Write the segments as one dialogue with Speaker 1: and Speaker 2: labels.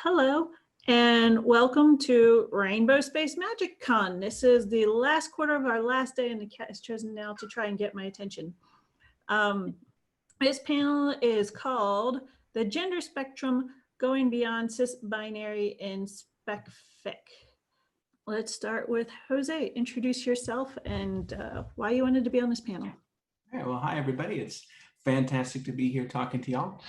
Speaker 1: Hello, and welcome to Rainbow Space Magic Con. This is the last quarter of our last day, and the cat has chosen now to try and get my attention. This panel is called The Gender Spectrum Going Beyond CisBinary in Spec. Let's start with Jose. Introduce yourself and why you wanted to be on this panel.
Speaker 2: All right, well, hi, everybody. It's fantastic to be here talking to y'all.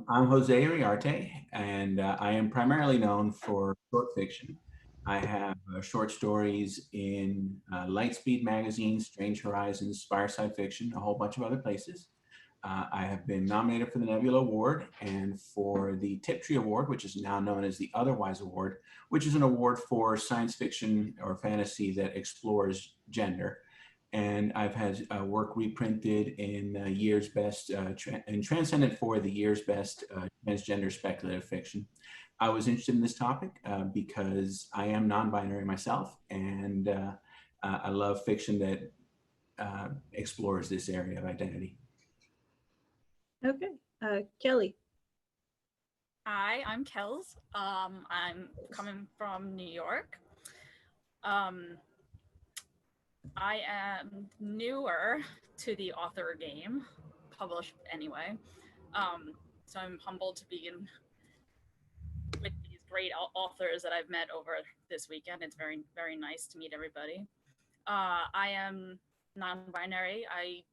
Speaker 2: I'm José Iriarte, and I am primarily known for short fiction. I have short stories in Lightspeed magazine, Strange Horizons, Fireside Fiction, a whole bunch of other places. I have been nominated for the Nebula Award and for the Tiptree Award, which is now known as the Otherwise Award, which is an award for science fiction or fantasy that explores gender. And I've had work reprinted in Year's Best and Transcendent for the Year's Best Transgender Speculative Fiction. I was interested in this topic because I am non-binary myself, and I love fiction that explores this area of identity.
Speaker 1: Okay, Kelly.
Speaker 3: Hi, I'm Kels. I'm coming from New York. I am newer to the author game, published anyway. So I'm humbled to be with these great authors that I've met over this weekend. It's very, very nice to meet everybody. I am non-binary. I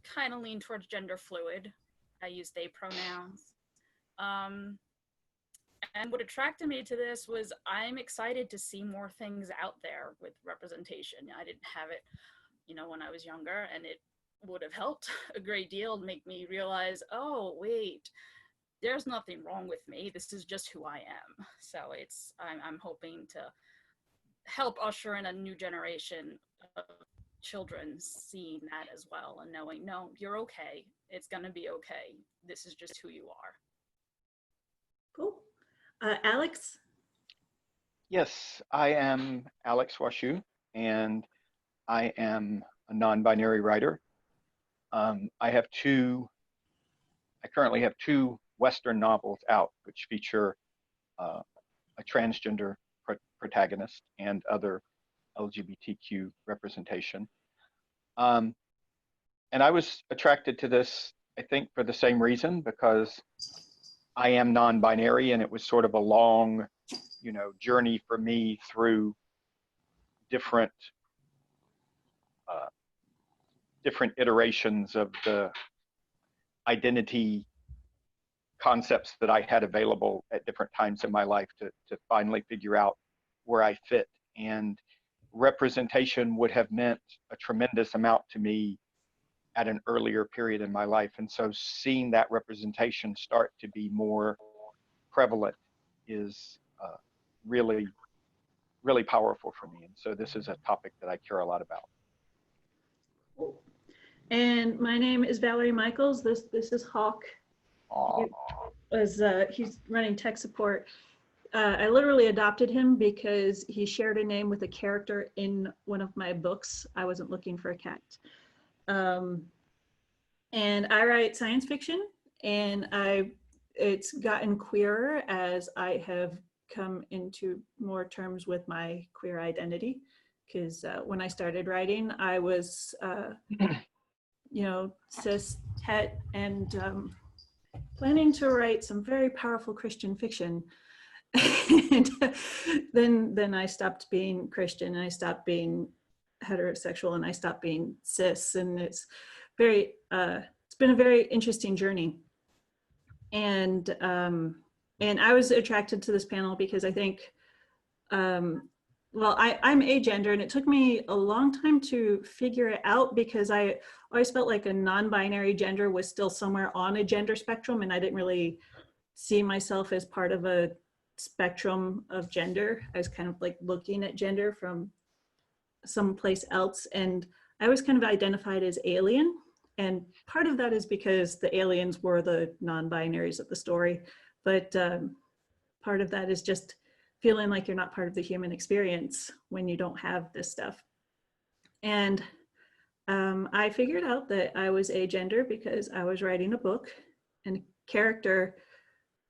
Speaker 3: kind of lean towards gender fluid. I use they pronouns. And what attracted me to this was I'm excited to see more things out there with representation. I didn't have it, when I was younger, and it would have helped a great deal to make me realize, oh, wait, there's nothing wrong with me. This is just who I am. So I'm hoping to help usher in a new generation of children seeing that as well and knowing, no, you're okay. It's going to be okay. This is just who you are.
Speaker 1: Cool. Alex?
Speaker 4: Yes, I am Alex Washoe, and I am a non-binary writer. I currently have two Western novels out, which feature a transgender protagonist and other LGBTQ representation. And I was attracted to this, I think, for the same reason, because I am non-binary, and it was sort of a long, journey for me through different iterations of the identity concepts that I had available at different times in my life to finally figure out where I fit. And representation would have meant a tremendous amount to me at an earlier period in my life. And so seeing that representation start to be more prevalent is really, really powerful for me. And so this is a topic that I care a lot about.
Speaker 1: And my name is Valerie Michaels. This is Hawk. He's running tech support. I literally adopted him because he shared a name with a character in one of my books. I wasn't looking for a cat. And I write science fiction, and it's gotten queerer as I have come into more terms with my queer identity. Because when I started writing, I was, cis, het, and planning to write some very powerful Christian fiction. And then I stopped being Christian, and I stopped being heterosexual, and I stopped being cis, and it's been a very interesting journey. And I was attracted to this panel because I think, I'm agender, and it took me a long time to figure it out because I always felt like a non-binary gender was still somewhere on a gender spectrum, and I didn't really see myself as part of a spectrum of gender. I was kind of like looking at gender from someplace else, and I was kind of identified as alien. And part of that is because the aliens were the non-binaries of the story, but part of that is just feeling like you're not part of the human experience when you don't have this stuff. And I figured out that I was agender because I was writing a book, and a character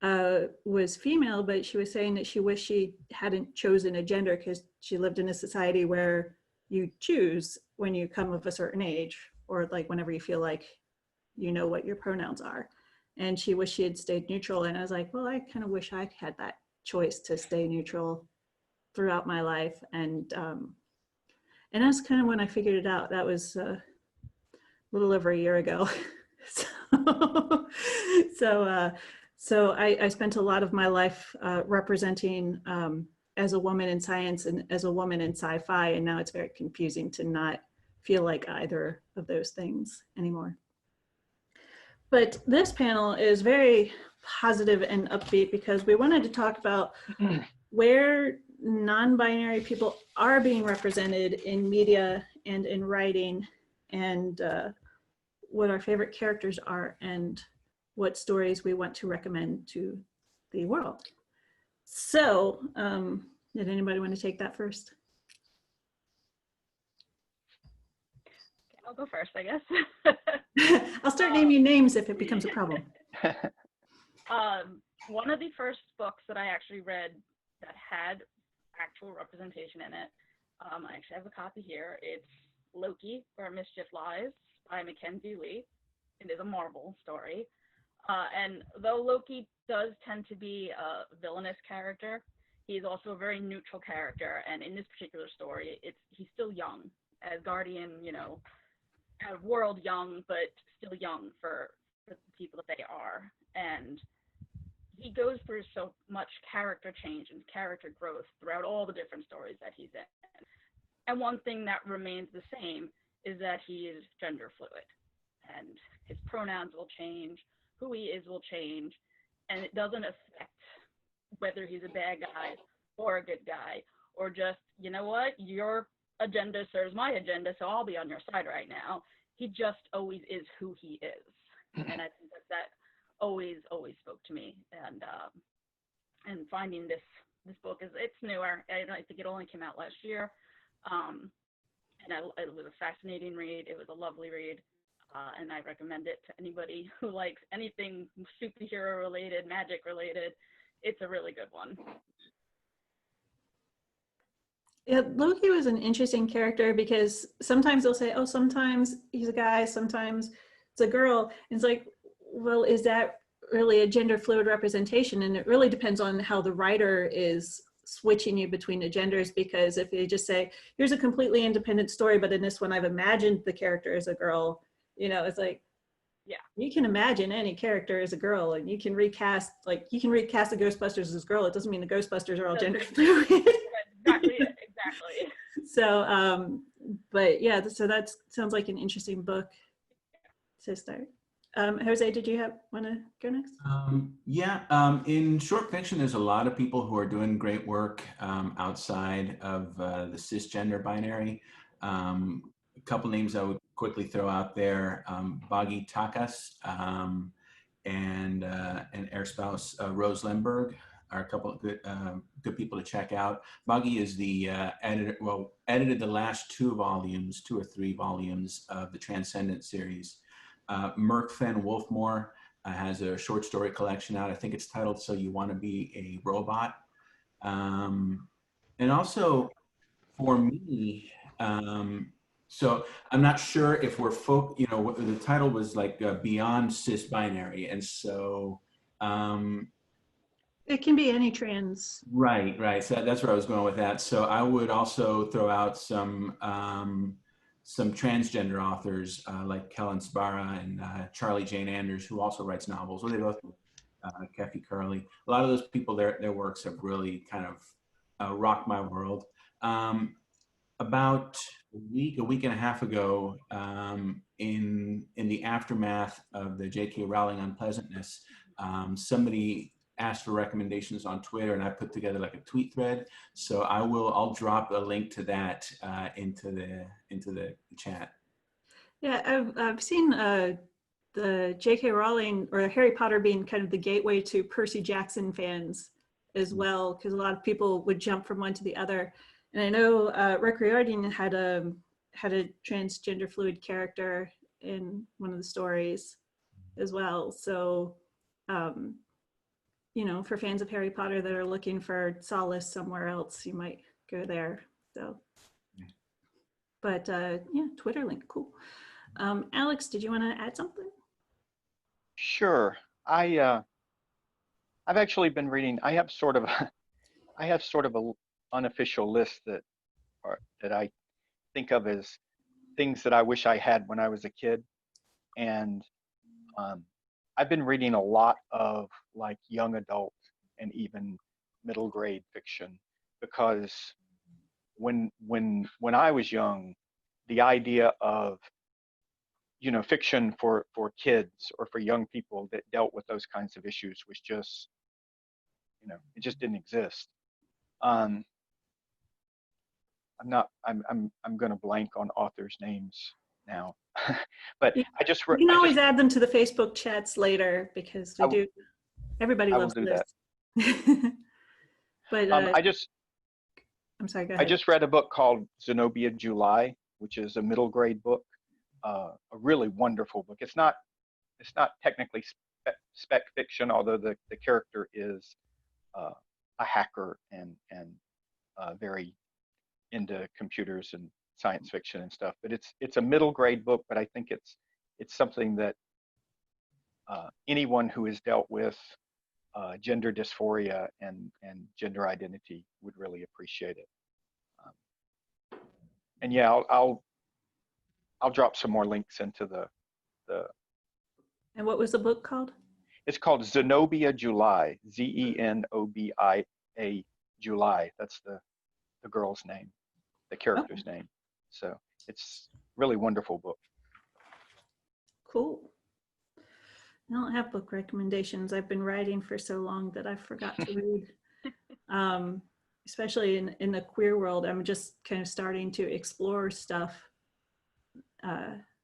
Speaker 1: was female, but she was saying that she wished she hadn't chosen a gender because she lived in a society where you choose when you come of a certain age, or like whenever you feel like you know what your pronouns are. And she wished she had stayed neutral. And I was like, well, I kind of wish I had that choice to stay neutral throughout my life. And that's kind of when I figured it out. That was a little over a year ago. So I spent a lot of my life representing as a woman in science and as a woman in sci-fi, and now it's very confusing to not feel like either of those things anymore. But this panel is very positive and upbeat because we wanted to talk about where non-binary people are being represented in media and in writing, and what our favorite characters are, and what stories we want to recommend to the world. So, did anybody want to take that first?
Speaker 3: I'll go first, I guess.
Speaker 1: I'll start naming names if it becomes a problem.
Speaker 3: One of the first books that I actually read that had actual representation in it, I actually have a copy here. It's Loki, Where Mischief Lies by Mackenzie Lee. It is a Marvel story. And though Loki does tend to be a villainous character, he's also a very neutral character. And in this particular story, he's still young. Asgardian, you know, a world young, but still young for the people that they are. And he goes through so much character change and character growth throughout all the different stories that he's in. And one thing that remains the same is that he is gender fluid. And his pronouns will change, who he is will change, and it doesn't affect whether he's a bad guy or a good guy, or just, you know what, your agenda serves my agenda, so I'll be on your side right now. He just always is who he is. And I think that always spoke to me. And finding this book, it's newer. I think it only came out last year. And it was a fascinating read. It was a lovely read. And I recommend it to anybody who likes anything superhero related, magic related. It's a really good one.
Speaker 1: Yeah, Loki was an interesting character because sometimes they'll say, oh, sometimes he's a guy, sometimes it's a girl. And it's like, well, is that really a gender fluid representation? And it really depends on how the writer is switching you between the genders, because if you just say, here's a completely independent story, but in this one I've imagined the character as a girl, you know, it's like, yeah, you can imagine any character as a girl, and you can recast, like, you can recast the Ghostbusters as girl. It doesn't mean the Ghostbusters are all gender fluid.
Speaker 3: Exactly.
Speaker 1: So, but yeah, so that sounds like an interesting book to start. Jose, did you want to go next?
Speaker 2: In short fiction, there's a lot of people who are doing great work outside of the cisgender binary. A couple names I would quickly throw out there: Boggy Takas and Air Spouse Rose Lemberg are a couple of good people to check out. Boggy is the editor. Well, edited the last 2 or 3 volumes of the Transcendent series. Merck Fenn Wolfmore has a short story collection out. I think it's titled "So You Want to Be a Robot." And also for me, so I'm not sure if we're the title was like Beyond CisBinary, and so
Speaker 1: it can be any trans.
Speaker 2: Right. So that's where I was going with that. So I would also throw out some transgender authors like Kellen Sbarra and Charlie Jane Anders, who also writes novels. Well, they both Kathy Curley. A lot of those people, their works have really kind of rocked my world. About a week and a half ago, in the aftermath of the J.K. Rowling unpleasantness, somebody asked for recommendations on Twitter, and I put together like a tweet thread. So I'll drop a link to that into the chat.
Speaker 1: Yeah, I've seen the J.K. Rowling or Harry Potter being kind of the gateway to Percy Jackson fans as well, because a lot of people would jump from one to the other. And I know Rick Riordan had a transgender fluid character in one of the stories as well. So you know, for fans of Harry Potter that are looking for solace somewhere else, you might go there. So, but yeah, Twitter link, cool. Alex, did you want to add something?
Speaker 4: Sure. I've actually been reading. I have sort of a unofficial list that I think of as things that I wish I had when I was a kid, and I've been reading a lot of like young adult and even middle grade fiction, because when I was young, the idea of, you know, fiction for kids or for young people that dealt with those kinds of issues was just, you know, it just didn't exist. I'm going to blank on authors' names now, but
Speaker 1: You
Speaker 4: I
Speaker 1: can always
Speaker 4: just
Speaker 1: add them to the Facebook chats later because we do. Everybody
Speaker 4: I will
Speaker 1: loves
Speaker 4: do that.
Speaker 1: lists. But I'm sorry, go
Speaker 4: I
Speaker 1: ahead.
Speaker 4: just read a book called Zenobia July, which is a middle grade book, a really wonderful book. It's not technically spec fiction, although the character is a hacker and very into computers and science fiction and stuff. But it's a middle grade book, but I think it's something that anyone who has dealt with gender dysphoria and gender identity would really appreciate it. And yeah, I'll drop some more links into the.
Speaker 1: And what was the book called?
Speaker 4: It's called Zenobia July, Zenobia July. That's the girl's name, the character's name. So it's really wonderful book.
Speaker 1: Cool. I don't have book recommendations. I've been writing for so long that I forgot to read. Especially in the queer world, I'm just kind of starting to explore stuff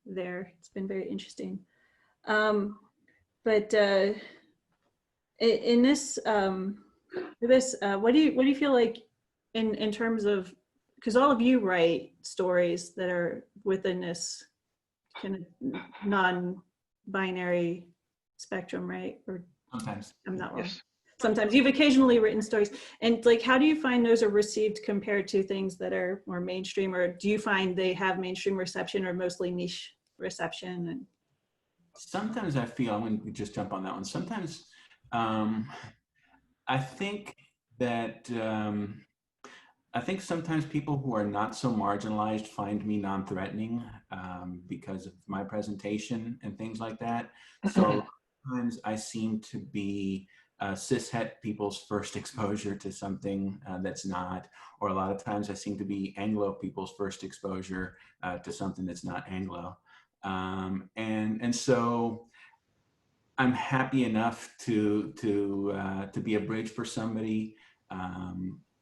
Speaker 1: there. It's been very interesting. But in this, what do you feel like in terms of, because all of you write stories that are within this kind of non-binary spectrum, right? Or
Speaker 2: Sometimes.
Speaker 1: I'm not wrong.
Speaker 4: Yes.
Speaker 1: Sometimes you've occasionally written stories, and like, how do you find those are received compared to things that are more mainstream, or do you find they have mainstream reception or mostly niche reception? And
Speaker 2: sometimes I feel, I'm going to just jump on that one. Sometimes I think that I think sometimes people who are not so marginalized find me non-threatening because of my presentation and things like that. So sometimes I seem to be cishet people's first exposure to something that's not, or a lot of times I seem to be Anglo people's first exposure to something that's not Anglo. And so I'm happy enough to be a bridge for somebody.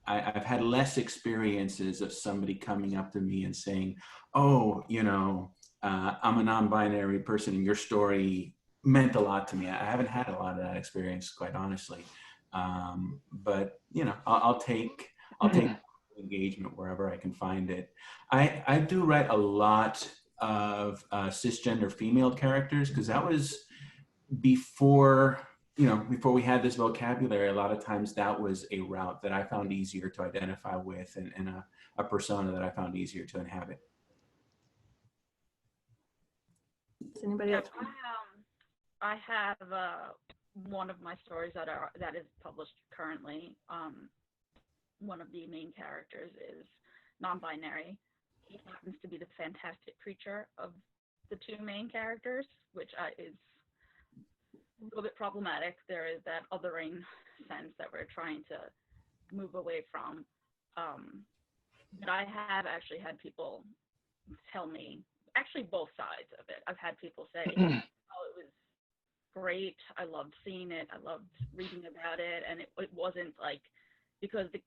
Speaker 2: I've had less experiences of somebody coming up to me and saying, "Oh, you know, I'm a non-binary person, and your story meant a lot to me." I haven't had a lot of that experience, quite honestly. But you know, I'll take engagement wherever I can find it. I do write a lot of cisgender female characters, because that was before, you know, before we had this vocabulary. A lot of times that was a route that I found easier to identify with, and a persona that I found easier to inhabit.
Speaker 1: does anybody else?
Speaker 3: I have one of my stories that is published currently. One of the main characters is non-binary. He happens to be the fantastic creature of the two main characters, which is a little bit problematic. There is that othering sense that we're trying to move away from. But I have actually had people tell me, actually both sides of it. I've had people say, "Oh, it was great. I loved seeing it. I loved reading about it." And it wasn't like, because the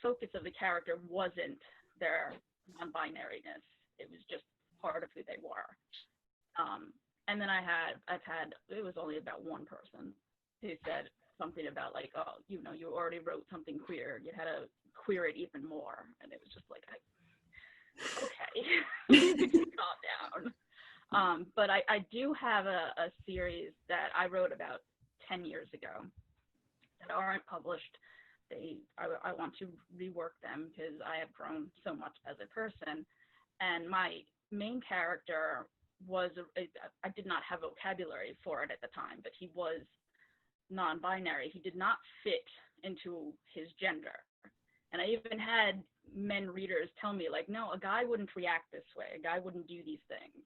Speaker 3: focus of the character wasn't their non-binariness. It was just part of who they were. And then I've had, it was only about one person who said something about like, "Oh, you know, you already wrote something queer. You had to queer it even more." And it was just like, okay, calm down. But I do have a series that I wrote about 10 years ago that aren't published, I want to rework them because I have grown so much as a person. And my main character was, I did not have vocabulary for it at the time, but he was non-binary. He did not fit into his gender. And I even had men readers tell me, like, no, a guy wouldn't react this way. A guy wouldn't do these things.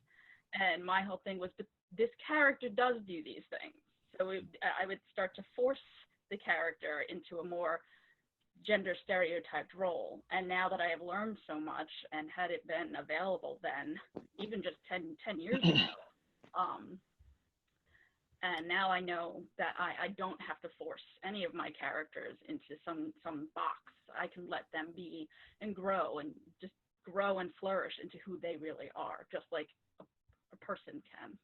Speaker 3: And my whole thing was, but this character does do these things. So I would start to force the character into a more gender stereotyped role. And now that I have learned so much, and had it been available then, even just 10 years ago, and now I know that I don't have to force any of my characters into some box. I can let them be and grow and flourish into who they really are, just like a person can.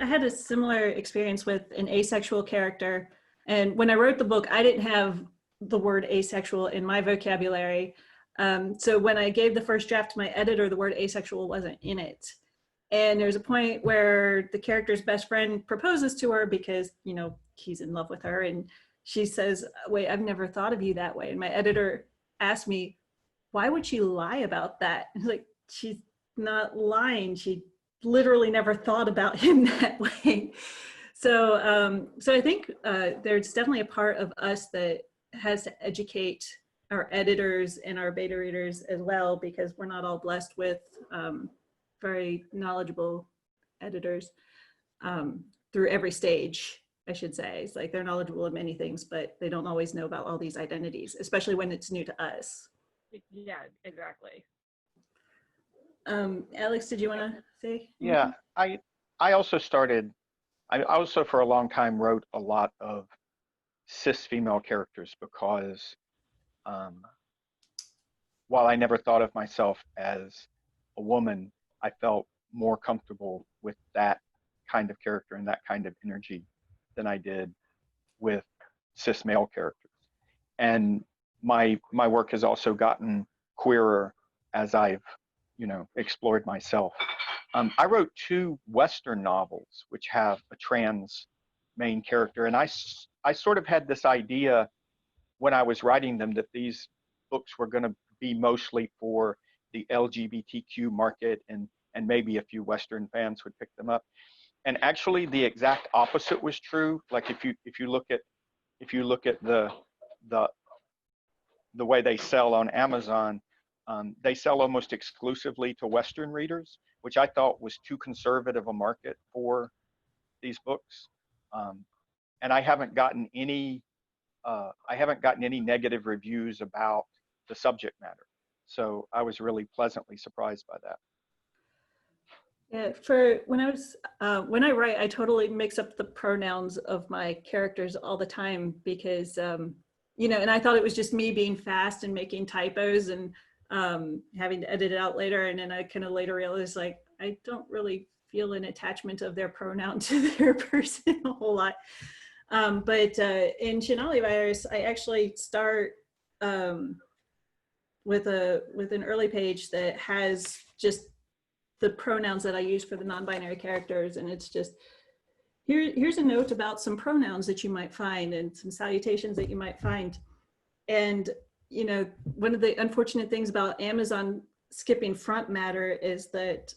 Speaker 1: I had a similar experience with an asexual character. And when I wrote the book, I didn't have the word asexual in my vocabulary. So when I gave the first draft to my editor, the word asexual wasn't in it. And there's a point where the character's best friend proposes to her because, you know, he's in love with her. And she says, wait, I've never thought of you that way. And my editor asked me, why would she lie about that? And like, she's not lying. She literally never thought about him that way. So, so I think there's definitely a part of us that has to educate our editors and our beta readers as well, because we're not all blessed with very knowledgeable editors through every stage, I should say. It's like they're knowledgeable of many things, but they don't always know about all these identities, especially when it's new to us.
Speaker 3: Yeah, exactly.
Speaker 1: Alex, did you want to say?
Speaker 4: Yeah, I also for a long time wrote a lot of cis female characters because while I never thought of myself as a woman, I felt more comfortable with that kind of character and that kind of energy than I did with cis male characters. And my work has also gotten queerer as I've, you know, explored myself. I wrote 2 Western novels which have a trans main character, and I sort of had this idea when I was writing them that these books were going to be mostly for the LGBTQ market, and maybe a few Western fans would pick them up. And actually, the exact opposite was true. Like if you look at the way they sell on Amazon, they sell almost exclusively to Western readers, which I thought was too conservative a market for these books. And I haven't gotten any negative reviews about the subject matter. So I was really pleasantly surprised by that.
Speaker 1: Yeah, for when I write, I totally mix up the pronouns of my characters all the time because, you know, and I thought it was just me being fast and making typos and having to edit it out later. And then I kind of later realized, like, I don't really feel an attachment of their pronoun to their person a whole lot. But in Chinali virus, I actually start with an early page that has just the pronouns that I use for the non-binary characters. And it's just, here's a note about some pronouns that you might find and some salutations that you might find. And, you know, one of the unfortunate things about Amazon skipping front matter is that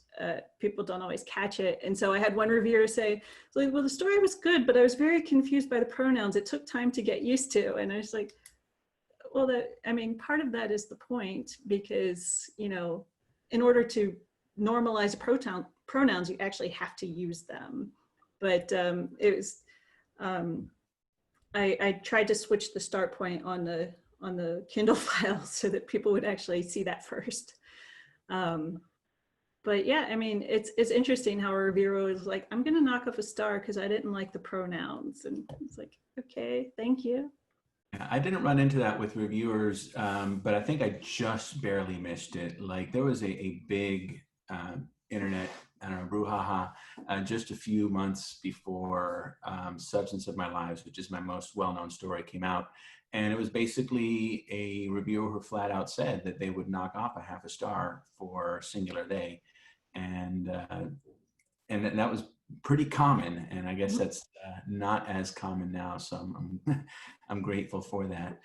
Speaker 1: people don't always catch it. And so I had one reviewer say, like, well, the story was good, but I was very confused by the pronouns. It took time to get used to. And I was like, well, I mean, part of that is the point, because, you know, in order to normalize pronouns, you actually have to use them. But it was, I tried to switch the start point on the Kindle file so that people would actually see that first. But yeah, I mean, it's interesting how a reviewer was like, I'm gonna knock off a star because I didn't like the pronouns. And it's like, okay, thank you.
Speaker 2: Yeah, I didn't run into that with reviewers, but I think I just barely missed it. Like there was a big internet, I don't know, brouhaha just a few months before Substance of My Lives, which is my most well-known story, came out. And it was basically a reviewer who flat out said that they would knock off a half a star for singular they. And that was pretty common, and I guess that's not as common now. So I'm grateful for that.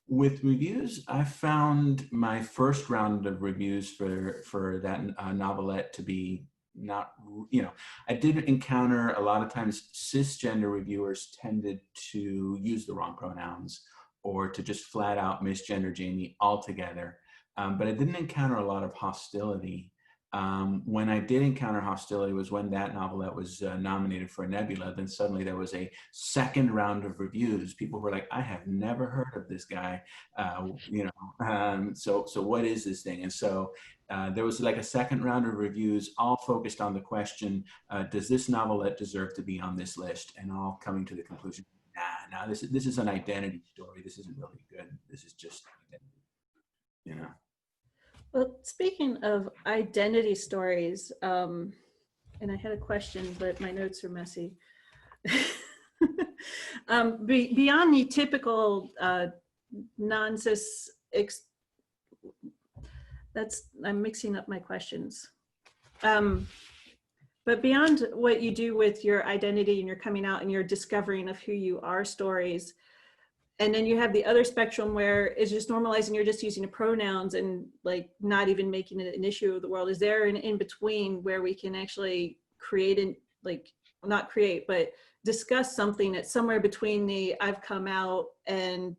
Speaker 2: With reviews, I found my first round of reviews for that novelette to be not, I did encounter a lot of times cisgender reviewers tended to use the wrong pronouns or to just flat out misgender Jamie altogether. But I didn't encounter a lot of hostility. When I did encounter hostility was when that novelette was nominated for a Nebula. Then suddenly there was a second round of reviews. People were like, I have never heard of this guy. So what is this thing? And so there was like a second round of reviews, all focused on the question, does this novelette deserve to be on this list? And all coming to the conclusion, nah, this is an identity story. This isn't really good. This is just identity,
Speaker 1: Well, speaking of identity stories, and I had a question, but my notes are messy. Beyond the typical non-cis, I'm mixing up my questions. But beyond what you do with your identity and your coming out and your discovering of who you are stories, and then you have the other spectrum where it's just normalizing, you're just using the pronouns and like not even making it an issue of the world. Is there an in between where we can actually create and not create, but discuss something that's somewhere between the I've come out and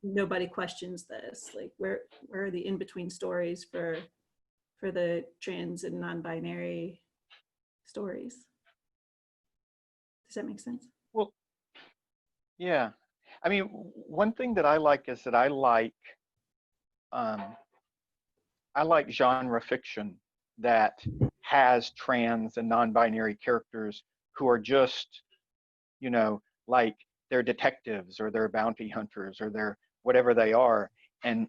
Speaker 1: nobody questions this? Like where are the in between stories for the trans and non-binary stories? Does that make sense?
Speaker 4: Well, yeah. I mean, one thing that I like is that I like genre fiction that has trans and non-binary characters who are just, like they're detectives or they're bounty hunters or they're whatever they are, and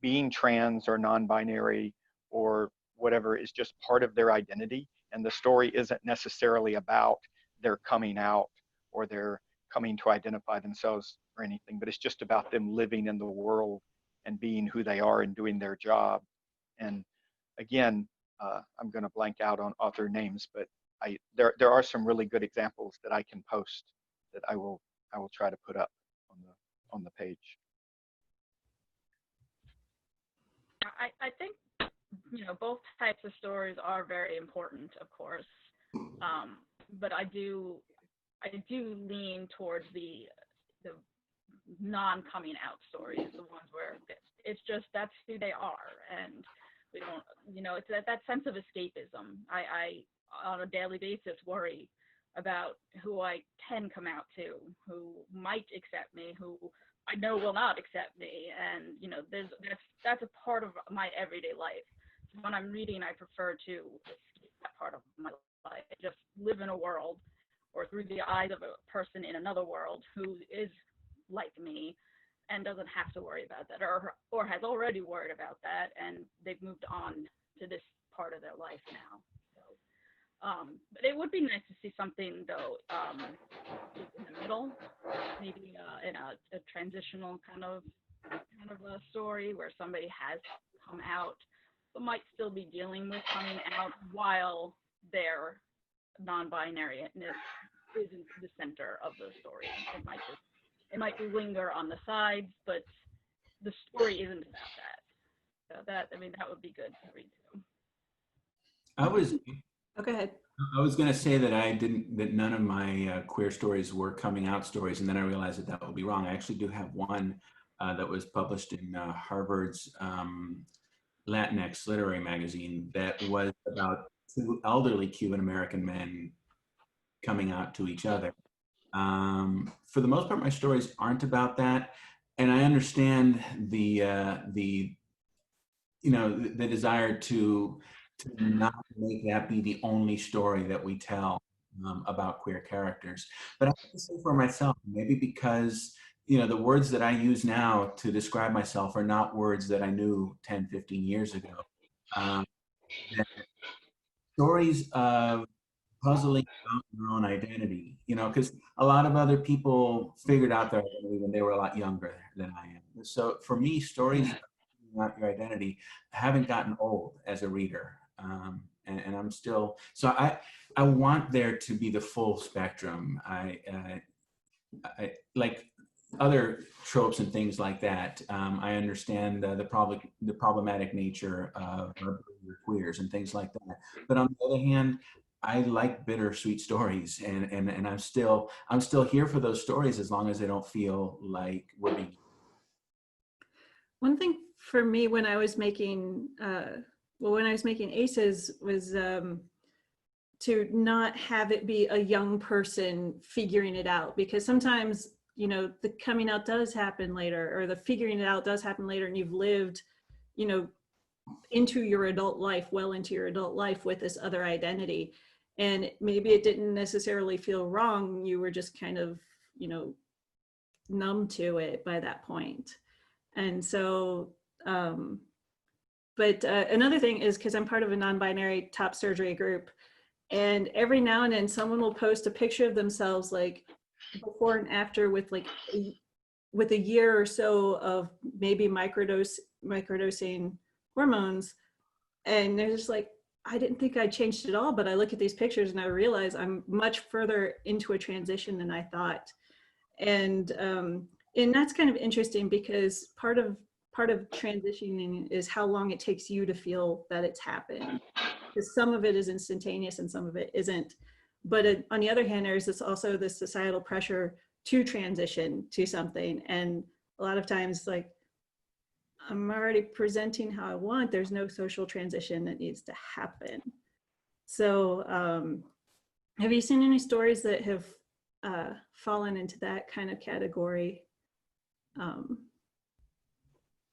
Speaker 4: being trans or non-binary or whatever is just part of their identity, and the story isn't necessarily about their coming out or their coming to identify themselves or anything, but it's just about them living in the world and being who they are and doing their job. And again, I'm going to blank out on author names, but there are some really good examples that I can post that I will try to put up on the page.
Speaker 3: I think both types of stories are very important, of course, but I do lean towards the non-coming out stories, the ones where it's just that's who they are, and we don't, it's that sense of escapism. I on a daily basis worry about who I can come out to, who might accept me, who I know will not accept me, and that's a part of my everyday life. When I'm reading, I prefer to escape that part of my life, just live in a world or through the eyes of a person in another world who is like me and doesn't have to worry about that, or has already worried about that, and they've moved on to this part of their life now. So, but it would be nice to see something though in the middle, maybe in a transitional kind of a story where somebody has come out but might still be dealing with coming out while their non-binariness isn't the center of the story. It might linger on the sides, but the story isn't about that. So that would be good to read too.
Speaker 1: Go ahead.
Speaker 2: I was going to say that none of my queer stories were coming out stories, and then I realized that would be wrong. I actually do have one that was published in Harvard's Latinx literary magazine that was about two elderly Cuban American men coming out to each other. For the most part, my stories aren't about that, and I understand the desire to not make that be the only story that we tell about queer characters. But I have to say for myself, maybe because the words that I use now to describe myself are not words that I knew 10, 15 years ago. Stories of puzzling out their own identity, because a lot of other people figured out their identity when they were a lot younger than I am. So for me, stories about your identity haven't gotten old as a reader. and I'm still, so I want there to be the full spectrum. I like other tropes and things like that. I understand the problematic nature of queers and things like that. But on the other hand, I like bittersweet stories, and I'm still here for those stories as long as they don't feel like we're being.
Speaker 1: One thing for me when I was making Aces was to not have it be a young person figuring it out, because sometimes, you know, the coming out does happen later, or the figuring it out does happen later, and you've lived, you know, into your adult life, well into your adult life with this other identity. And maybe it didn't necessarily feel wrong. You were just kind of, you know, numb to it by that point. And so, but another thing is, because I'm part of a non-binary top surgery group, and every now and then someone will post a picture of themselves like before and after with like with a year or so of maybe microdosing hormones, and they're just like, I didn't think I changed at all, but I look at these pictures and I realize I'm much further into a transition than I thought. And that's kind of interesting, because part of transitioning is how long it takes you to feel that it's happened, because some of it is instantaneous and some of it isn't. But on the other hand, there's also this societal pressure to transition to something, and a lot of times, like, I'm already presenting how I want, there's no social transition that needs to happen. So have you seen any stories that have fallen into that kind of category? And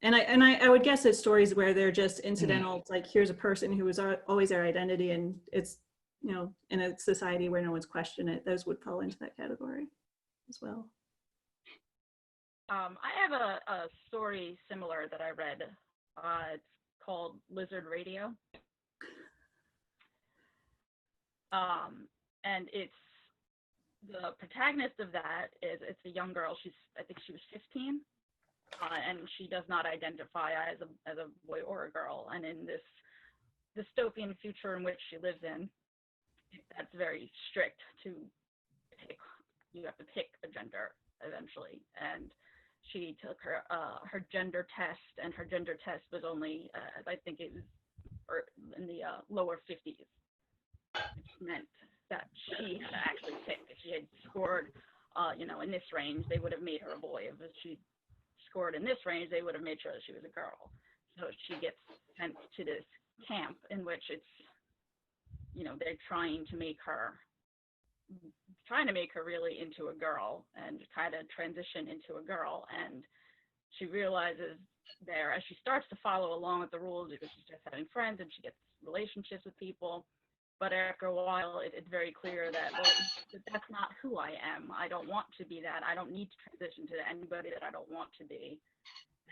Speaker 1: I would guess it's stories where they're just incidental. It's like, here's a person who was always their identity, and it's, you know, in a society where no one's questioned it, those would fall into that category as well.
Speaker 3: I have a story similar that I read. It's called Lizard Radio. And it's, the protagonist of that it's a young girl. I think she was 15. And she does not identify as a boy or a girl. And in this dystopian future in which she lives in, that's very strict to pick. You have to pick a gender eventually. And she took her gender test, and her gender test was only, I think it was in the lower 50s. Which meant that she had to actually pick. If she had scored, you know, in this range, they would have made her a boy. If she scored in this range, they would have made sure that she was a girl. So she gets sent to this camp in which it's, you know, they're trying to make her really into a girl and kind of transition into a girl. And she realizes there, as she starts to follow along with the rules, because she's just having friends and she gets relationships with people. But after a while, it's very clear that, well, that's not who I am. I don't want to be that. I don't need to transition to anybody that I don't want to be.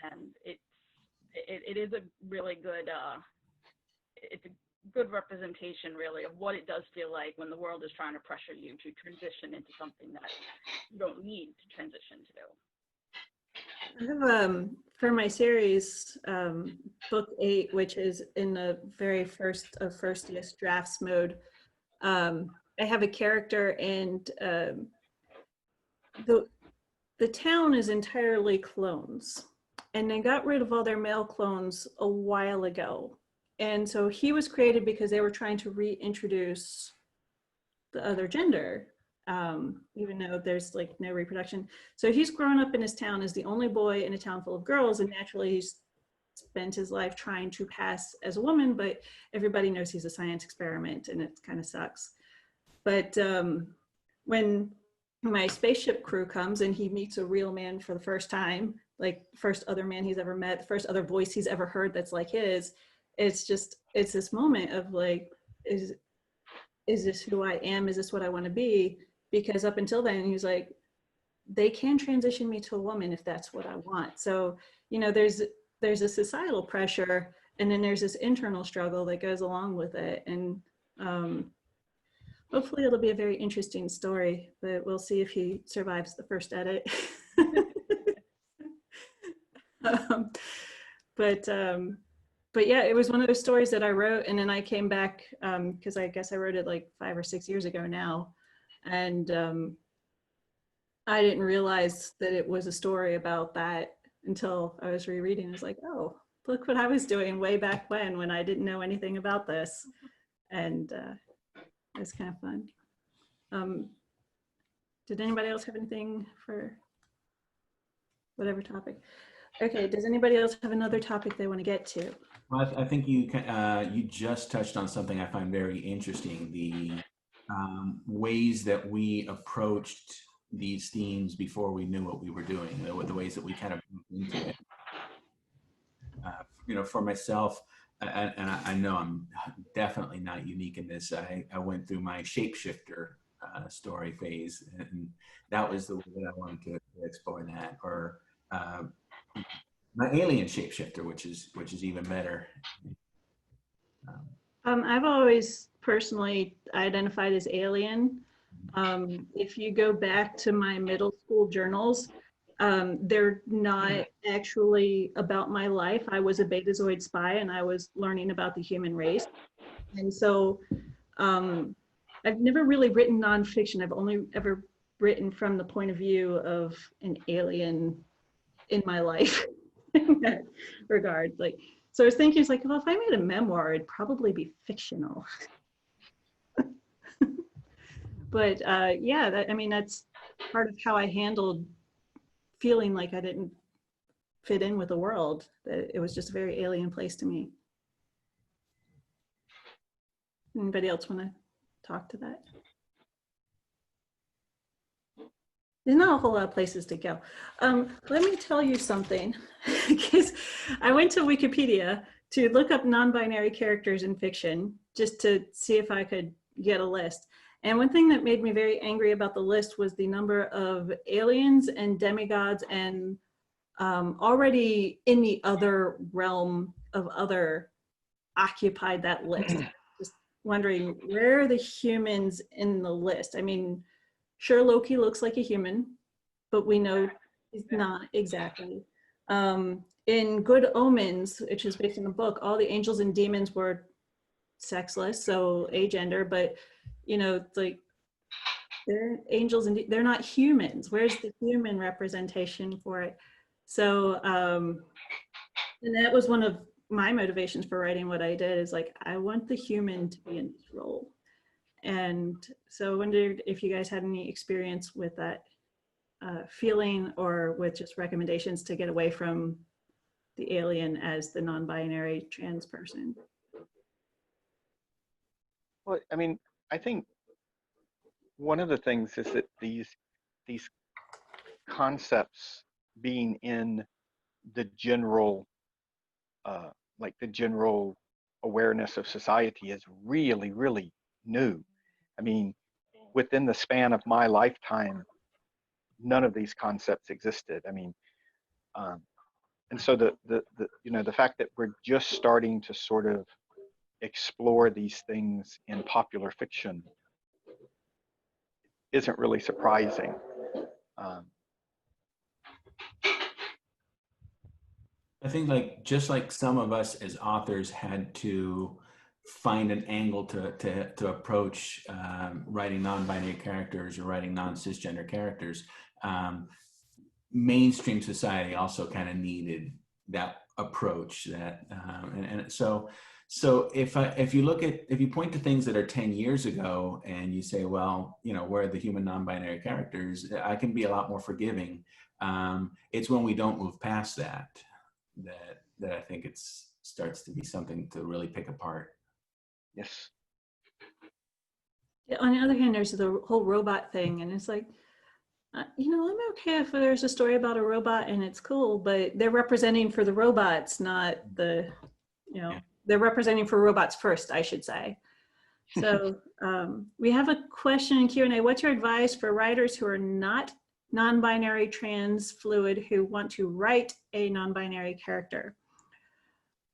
Speaker 3: And it is a really good, it's a good representation, really, of what it does feel like when the world is trying to pressure you to transition into something that you don't need to transition to.
Speaker 1: I have, for my series, book 8, which is in the very first of first drafts mode, I have a character, and the town is entirely clones, and they got rid of all their male clones a while ago. And so he was created because they were trying to reintroduce the other gender, even though there's like no reproduction. So he's grown up in his town as the only boy in a town full of girls, and naturally he's spent his life trying to pass as a woman, but everybody knows he's a science experiment, and it kind of sucks. But when my spaceship crew comes and he meets a real man for the first time, like first other man he's ever met, the first other voice he's ever heard that's like his, it's this moment of like, is this who I am? Is this what I want to be? Because up until then, he was like, they can transition me to a woman if that's what I want. So, you know, there's a societal pressure, and then there's this internal struggle that goes along with it. And hopefully it'll be a very interesting story, but we'll see if he survives the first edit. but yeah, it was one of those stories that I wrote, and then I came back because I guess I wrote it like 5 or 6 years ago now, and I didn't realize that it was a story about that until I was rereading. I was like, oh, look what I was doing way back when I didn't know anything about this, and it was kind of fun. Did anybody else have anything for whatever topic? Okay, does anybody else have another topic they want to get to?
Speaker 2: Well, I think you just touched on something I find very interesting, the ways that we approached these themes before we knew what we were doing, the ways that we kind of moved into it. You know, for myself, and I know I'm definitely not unique in this, I went through my shapeshifter story phase, and that was the way that I wanted to explore that, or my alien shapeshifter, which is even better.
Speaker 1: I've always personally identified as alien. If you go back to my middle school journals, they're not actually about my life. I was a Betazoid spy, and I was learning about the human race. And so I've never really written nonfiction. I've only ever written from the point of view of an alien in my life in that regard. Like, so I was thinking, it's like, well, if I made a memoir, it'd probably be fictional. But yeah, I mean, that's part of how I handled feeling like I didn't fit in with the world. That it was just a very alien place to me. Anybody else want to talk to that? There's not a whole lot of places to go. Let me tell you something, because I went to Wikipedia to look up non-binary characters in fiction, just to see if I could get a list. And one thing that made me very angry about the list was the number of aliens and demigods and already in the other realm of other occupied that list. Just wondering, where are the humans in the list? I mean, sure, Loki looks like a human, but we know he's not exactly. In Good Omens, which is based on the book, all the angels and demons were sexless, so agender, but you know, it's like they're angels and they're not humans. Where's the human representation for it? So, and that was one of my motivations for writing what I did, is like, I want the human to be in this role. And so I wondered if you guys had any experience with that feeling, or with just recommendations to get away from the alien as the non-binary trans person.
Speaker 4: Well, I mean, I think one of the things is that these concepts being in the general, like the general awareness of society is really, really new. I mean, within the span of my lifetime, none of these concepts existed. I mean, and so the you know, the fact that we're just starting to sort of explore these things in popular fiction isn't really surprising.
Speaker 2: I think, like, just like some of us as authors had to find an angle to approach writing non-binary characters or writing non-cisgender characters, mainstream society also kind of needed that approach. That and so if you point to things that are 10 years ago and you say, well, you know, where are the human non-binary characters, I can be a lot more forgiving. It's when we don't move past that I think it starts to be something to really pick apart.
Speaker 4: Yes.
Speaker 1: Yeah, on the other hand, there's the whole robot thing, and it's like, you know, I'm okay if there's a story about a robot and it's cool, but they're representing for the robots, not the, you know, they're representing for robots first, I should say. So we have a question in Q&A. What's your advice for writers who are not non-binary, trans, fluid, who want to write a non-binary character?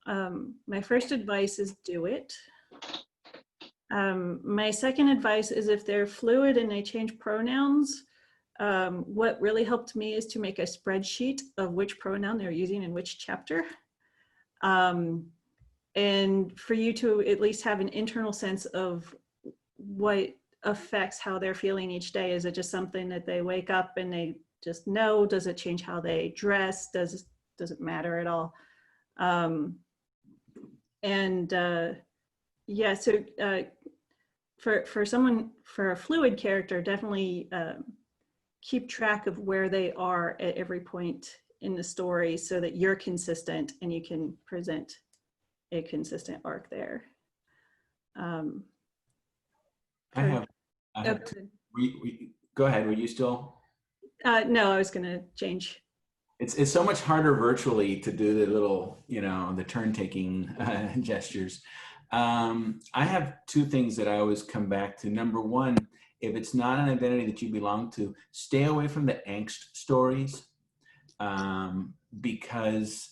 Speaker 1: My first advice is do it. My second advice is, if they're fluid and they change pronouns, what really helped me is to make a spreadsheet of which pronoun they're using in which chapter. and for you to at least have an internal sense of what affects how they're feeling each day. Is it just something that they wake up and they just know? Does it change how they dress? Does it matter at all? Yeah, so for a fluid character, definitely keep track of where they are at every point in the story so that you're consistent and you can present a consistent arc there.
Speaker 2: I have go ahead. Were you still?
Speaker 1: No, I was going to change.
Speaker 2: It's so much harder virtually to do the little, the turn taking gestures. I have two things that I always come back to. Number one, if it's not an identity that you belong to, stay away from the angst stories, because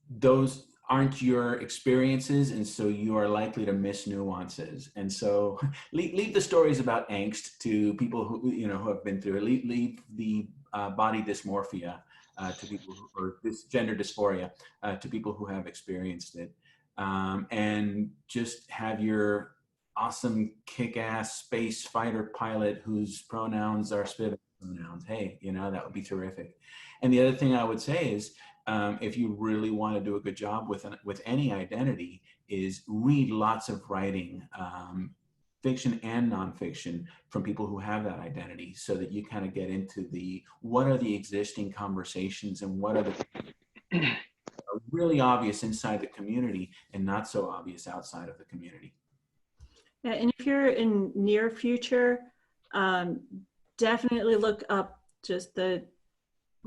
Speaker 2: those aren't your experiences, and so you are likely to miss nuances. And so leave the stories about angst to people who who have been through it. Leave the body dysmorphia to people or this gender dysphoria to people who have experienced it, and just have your awesome kick-ass space fighter pilot whose pronouns are Spivak pronouns. Hey, that would be terrific. And the other thing I would say is, if you really want to do a good job with any identity, is read lots of writing, fiction and nonfiction, from people who have that identity, so that you kind of get into what are the existing conversations and what are the are really obvious inside the community and not so obvious outside of the community.
Speaker 1: Yeah, and if you're in near future, definitely look up just the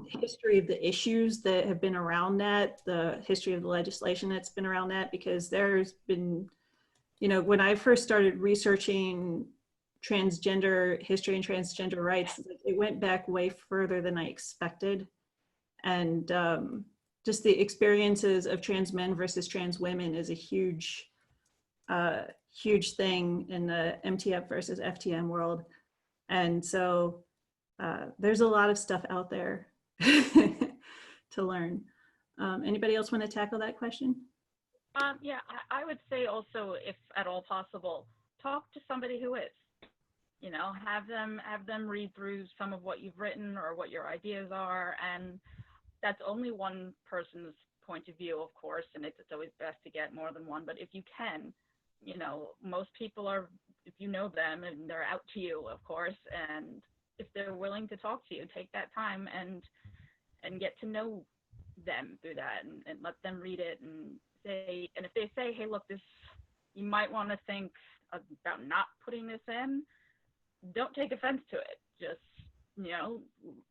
Speaker 1: history of the issues that have been around that, the history of the legislation that's been around that, because there's been, when I first started researching transgender history and transgender rights, it went back way further than I expected. And just the experiences of trans men versus trans women is a huge thing in the MTF versus FTM world. And so there's a lot of stuff out there to learn. Anybody else want to tackle that question?
Speaker 3: Yeah, I would say also, if at all possible, talk to somebody who is. Have them read through some of what you've written or what your ideas are, and that's only one person's point of view, of course, and it's always best to get more than one. But if you can, most people are, if you know them and they're out to you, of course, and if they're willing to talk to you, take that time and get to know them through that, and let them read it and say, and if they say, hey, look, this, you might want to think about not putting this in, don't take offense to it. Just,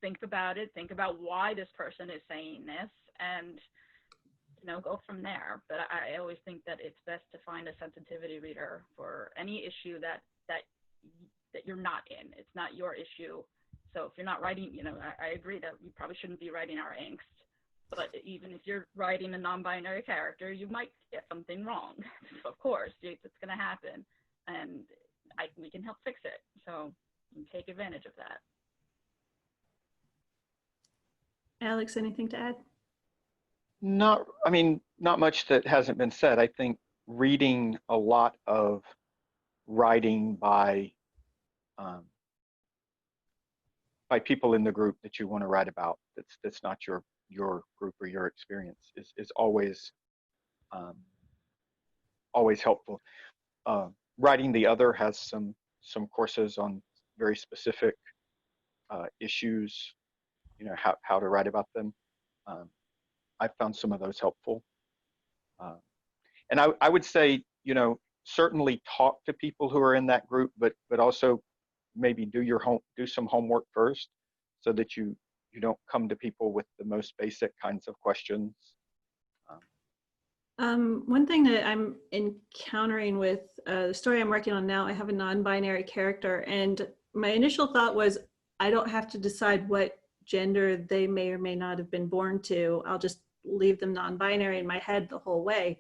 Speaker 3: think about it, think about why this person is saying this, and, go from there. But I always think that it's best to find a sensitivity reader for any issue that you're not in. It's not your issue. So if you're not writing, I agree that you probably shouldn't be writing our angst. But even if you're writing a non-binary character, you might get something wrong. Of course, it's going to happen, and we can help fix it. So you can take advantage of that.
Speaker 1: Alex, anything to add?
Speaker 4: Not much that hasn't been said. I think reading a lot of writing by people in the group that you want to write about, that's not your group or your experience, is always helpful. Writing the Other has some courses on very specific issues, how to write about them. I found some of those helpful. And I would say, certainly talk to people who are in that group, but also maybe do some homework first, so that you don't come to people with the most basic kinds of questions.
Speaker 1: One thing that I'm encountering with the story I'm working on now, I have a non-binary character, and my initial thought was, I don't have to decide what gender they may or may not have been born to. I'll just leave them non-binary in my head the whole way.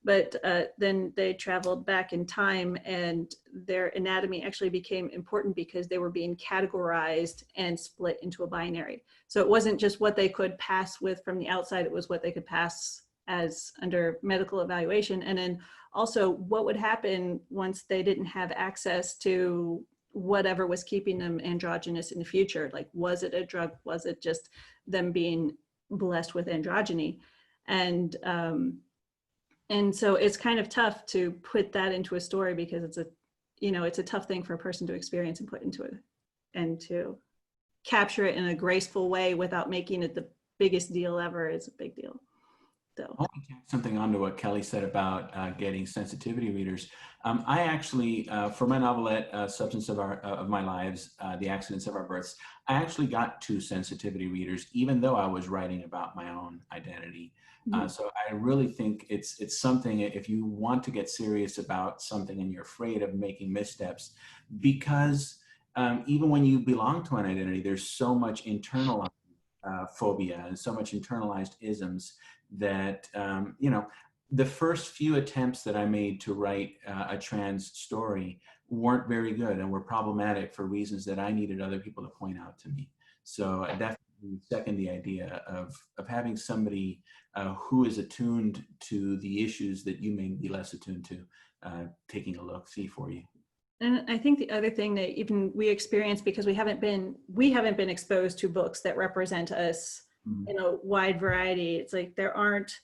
Speaker 1: But then they traveled back in time, and their anatomy actually became important because they were being categorized and split into a binary. So it wasn't just what they could pass with from the outside, it was what they could pass as under medical evaluation? And then also, what would happen once they didn't have access to whatever was keeping them androgynous in the future? Like, was it a drug? Was it just them being blessed with androgyny? And so it's kind of tough to put that into a story, because it's a, you know, it's a tough thing for a person to experience and put into it, and to capture it in a graceful way without making it the biggest deal ever is a big deal. So
Speaker 2: I want to tack something onto what Kelly said about getting sensitivity readers. I actually, for my novelette, Substance of My Lives, The Accidents of Our Births, I actually got 2 sensitivity readers, even though I was writing about my own identity. So I really think it's something, if you want to get serious about something and you're afraid of making missteps, because even when you belong to an identity, there's so much internalized phobia and so much internalized isms that, you know, the first few attempts that I made to write a trans story weren't very good and were problematic for reasons that I needed other people to point out to me. So I definitely second the idea of having somebody who is attuned to the issues that you may be less attuned to, taking a look, see for you.
Speaker 1: And I think the other thing that even we experience, because we haven't been exposed to books that represent us in a wide variety. It's like there aren't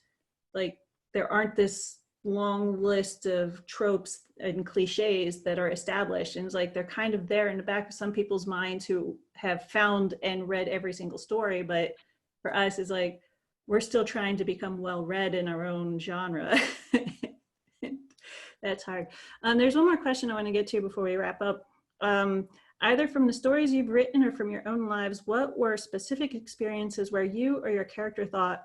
Speaker 1: this long list of tropes and cliches that are established, and it's like they're kind of there in the back of some people's minds who have found and read every single story. But for us, it's like we're still trying to become well read in our own genre. That's hard. There's one more question I want to get to before we wrap up. Either from the stories you've written or from your own lives, what were specific experiences where you or your character thought,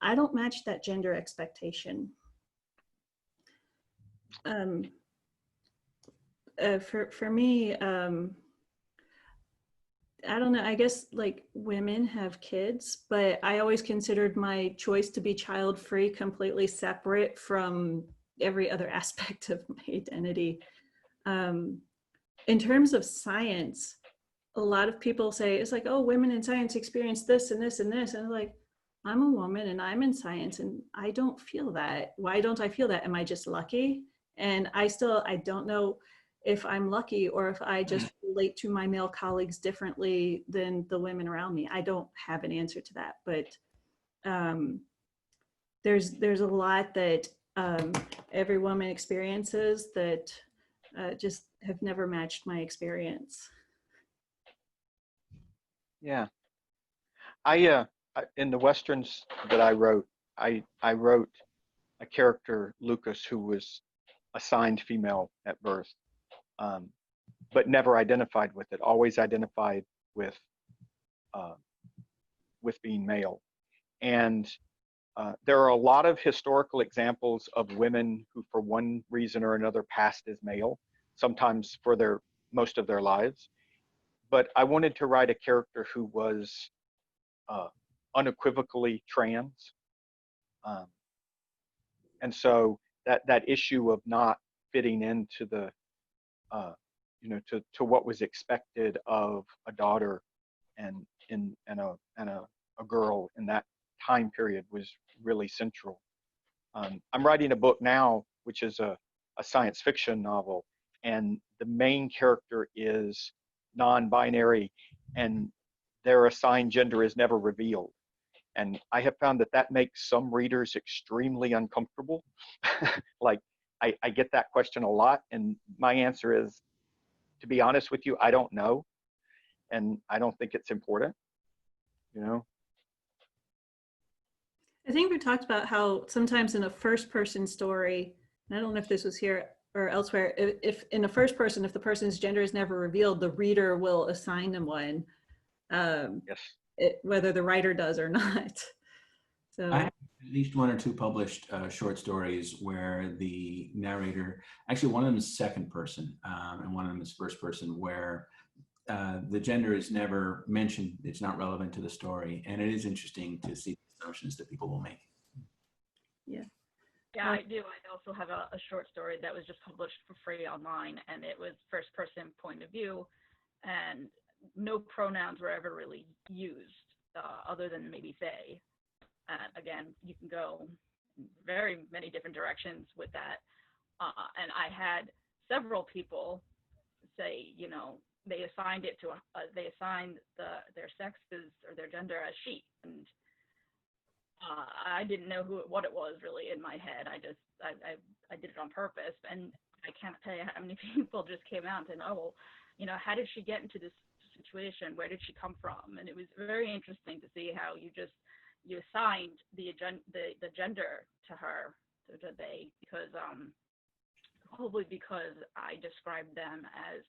Speaker 1: I don't match that gender expectation? For me, I don't know, I guess like women have kids, but I always considered my choice to be child-free completely separate from every other aspect of my identity. In terms of science, a lot of people say, it's like, oh, women in science experience this and this and this. And I'm like, I'm a woman and I'm in science and I don't feel that. Why don't I feel that? Am I just lucky? And I don't know if I'm lucky or if I just relate to my male colleagues differently than the women around me. I don't have an answer to that, but there's a lot that every woman experiences that just have never matched my experience.
Speaker 4: Yeah, I in the westerns that I wrote, I wrote a character, Lucas, who was assigned female at birth, but never identified with it. Always identified with being male. And there are a lot of historical examples of women who, for one reason or another, passed as male, sometimes for most of their lives. But I wanted to write a character who was unequivocally trans. And so that issue of not fitting into the, to what was expected of a daughter and a girl in that time period was really central. I'm writing a book now, which is a science fiction novel, and the main character is non-binary, and their assigned gender is never revealed. And I have found that makes some readers extremely uncomfortable. Like, I get that question a lot, and my answer is, to be honest with you, I don't know, and I don't think it's important,
Speaker 1: I think we talked about how sometimes in a first-person story, and I don't know if this was here or elsewhere, if in a first person, if the person's gender is never revealed, the reader will assign them one,
Speaker 4: Yes.
Speaker 1: Whether the writer does or not. So
Speaker 2: I have at least 1 or 2 published short stories where the narrator, actually one of them is second person and one of them is first person, where the gender is never mentioned. It's not relevant to the story. And it is interesting to see the assumptions that people will make.
Speaker 1: yeah.
Speaker 3: Yeah, I do. I also have a short story that was just published for free online, and it was first person point of view, and no pronouns were ever really used other than maybe they. Again, you can go very many different directions with that. And I had several people say, you know, they assigned it to they assigned their sex or their gender as she, and I didn't know what it was really in my head. I did it on purpose, and I can't tell you how many people just came out and said, oh, well, you know, how did she get into this situation? Where did she come from? And it was very interesting to see how you assigned the gender to her, to they, because probably because I described them as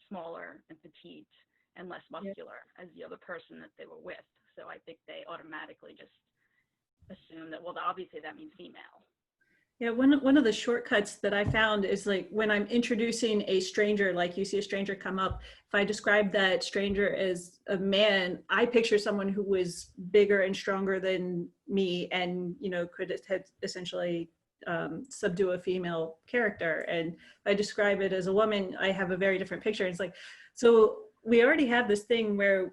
Speaker 3: smaller and petite and less muscular as the other person that they were with. So I think they automatically just assume that, well, obviously that means female.
Speaker 1: Yeah, one of the shortcuts that I found is like when I'm introducing a stranger, like you see a stranger come up, if I describe that stranger as a man, I picture someone who was bigger and stronger than me and, you know, could essentially subdue a female character. And if I describe it as a woman, I have a very different picture. It's like, so we already have this thing where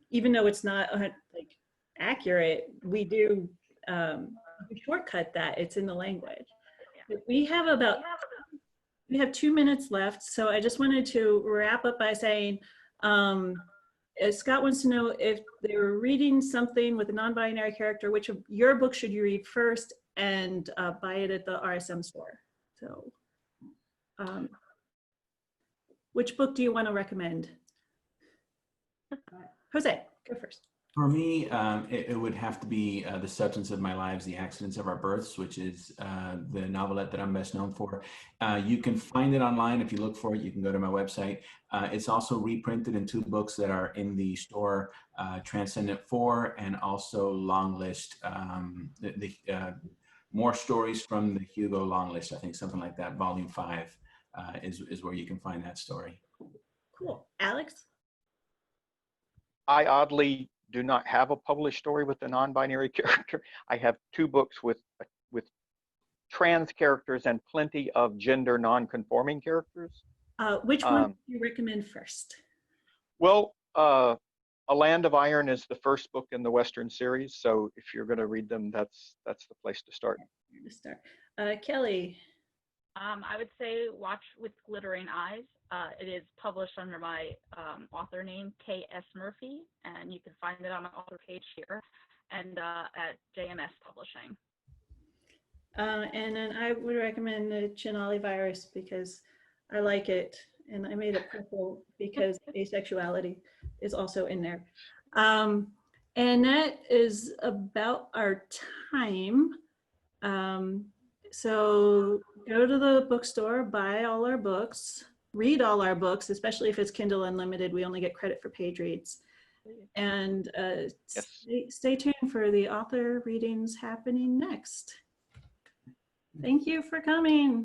Speaker 1: even though it's not like accurate, we do shortcut that. It's in the language. But we have 2 minutes left, so I just wanted to wrap up by saying Scott wants to know if they were reading something with a non-binary character, which of your book should you read first and buy it at the RSM store. So which book do you want to recommend? Jose, go first.
Speaker 2: For me, it would have to be The Substance of My Lives, The Accidents of Our Births, which is the novelette that I'm best known for. You can find it online. If you look for it, you can go to my website. It's also reprinted in 2 books that are in the store, Transcendent 4 and also Long List, more stories from the Hugo Long List, I think something like that, volume 5 is where you can find that story.
Speaker 1: Cool. Alex?
Speaker 4: I oddly do not have a published story with a non-binary character. I have 2 books with trans characters and plenty of gender non-conforming characters.
Speaker 1: Which one do you recommend first?
Speaker 4: Well, A Land of Iron is the first book in the Western series, so if you're going to read them, that's the place to start.
Speaker 1: Kelly?
Speaker 3: I would say Watch with Glittering Eyes. It is published under my author name, K.S. Murphy, and you can find it on my author page here and at JMS Publishing.
Speaker 1: And then I would recommend the Chinali Virus because I like it, and I made it purple because asexuality is also in there. And that is about our time. So go to the bookstore, buy all our books, read all our books, especially if it's Kindle Unlimited. We only get credit for page reads. And stay tuned for the author readings happening next. Thank you for coming.